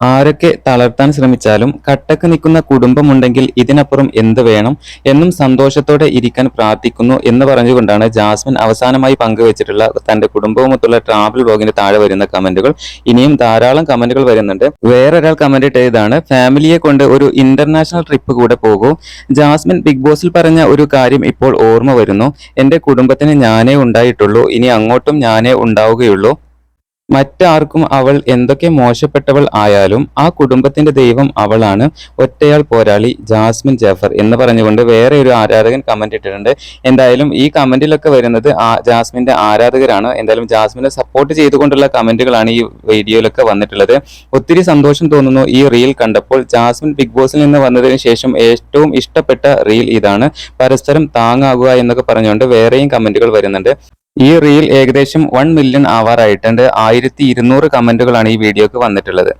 ആരൊക്കെ തളർത്താൻ ശ്രമിച്ചാലും കട്ടക്ക് നിൽക്കുന്ന കുടുംബമുണ്ടെങ്കിൽ ഇതിനപ്പുറം എന്ത് വേണം എന്നും സന്തോഷത്തോടെ ഇരിക്കാൻ പ്രാർത്ഥിക്കുന്നു എന്ന് പറഞ്ഞുകൊണ്ടാണ് ജാസ്മിൻ അവസാനമായി പങ്കുവച്ചിട്ടുള്ള തന്റെ കുടുംബവുമൊത്തുള്ള ട്രാവൽ വ്ലോഗിന് താഴെ വരുന്ന കമന്റുകൾ. ഇനിയും ധാരാളം കമന്റുകൾ വരുന്നുണ്ട്. വേറൊരാൾ കമന്റ് ഇട്ടതാണ്, ഫാമിലിയെ കൊണ്ട് ഒരു ഇന്റർനാഷണൽ ട്രിപ്പ് കൂടെ പോകൂ. ജാസ്മിൻ ബിഗ് ബോസിൽ പറഞ്ഞ ഒരു കാര്യം ഇപ്പോൾ ഓർമ്മ വരുന്നു. എന്റെ കുടുംബത്തിന് ഞാനേ ഉണ്ടായിട്ടുള്ളൂ, ഇനി അങ്ങോട്ടും ഞാനേ ഉണ്ടാവുകയുള്ളൂ. മറ്റാർക്കും അവൾ എന്തൊക്കെ മോശപ്പെട്ടവൾ ആയാലും ആ കുടുംബത്തിന്റെ ദൈവം അവളാണ്. ഒറ്റയാൾ പോരാളി ജാസ്മിൻ ജാഫർ എന്ന് പറഞ്ഞുകൊണ്ട് വേറെ ഒരു ആരാധകൻ കമന്റ് ഇട്ടിട്ടുണ്ട്. എന്തായാലും ഈ കമന്റിലൊക്കെ വരുന്നത് ജാസ്മിന്റെ ആരാധകരാണ്. എന്തായാലും ജാസ്മിനെ സപ്പോർട്ട് ചെയ്തുകൊണ്ടുള്ള കമന്റുകളാണ് ഈ വീഡിയോയിലൊക്കെ വന്നിട്ടുള്ളത്. ഒത്തിരി സന്തോഷം തോന്നുന്നു ഈ റീൽ കണ്ടപ്പോൾ. ജാസ്മിൻ ബിഗ് ബോസിൽ നിന്ന് വന്നതിന് ശേഷം ഏറ്റവും ഇഷ്ടപ്പെട്ട റീൽ ഇതാണ്. പരസ്പരം താങ്ങാകുക എന്നൊക്കെ പറഞ്ഞുകൊണ്ട് വേറെയും കമന്റുകൾ വരുന്നുണ്ട്. ഈ റീൽ ഏകദേശം 1 മില്യൺ ആവാറായിട്ടുണ്ട്. 1200 കമന്റുകളാണ് ഈ വീഡിയോക്ക് വന്നിട്ടുള്ളത്.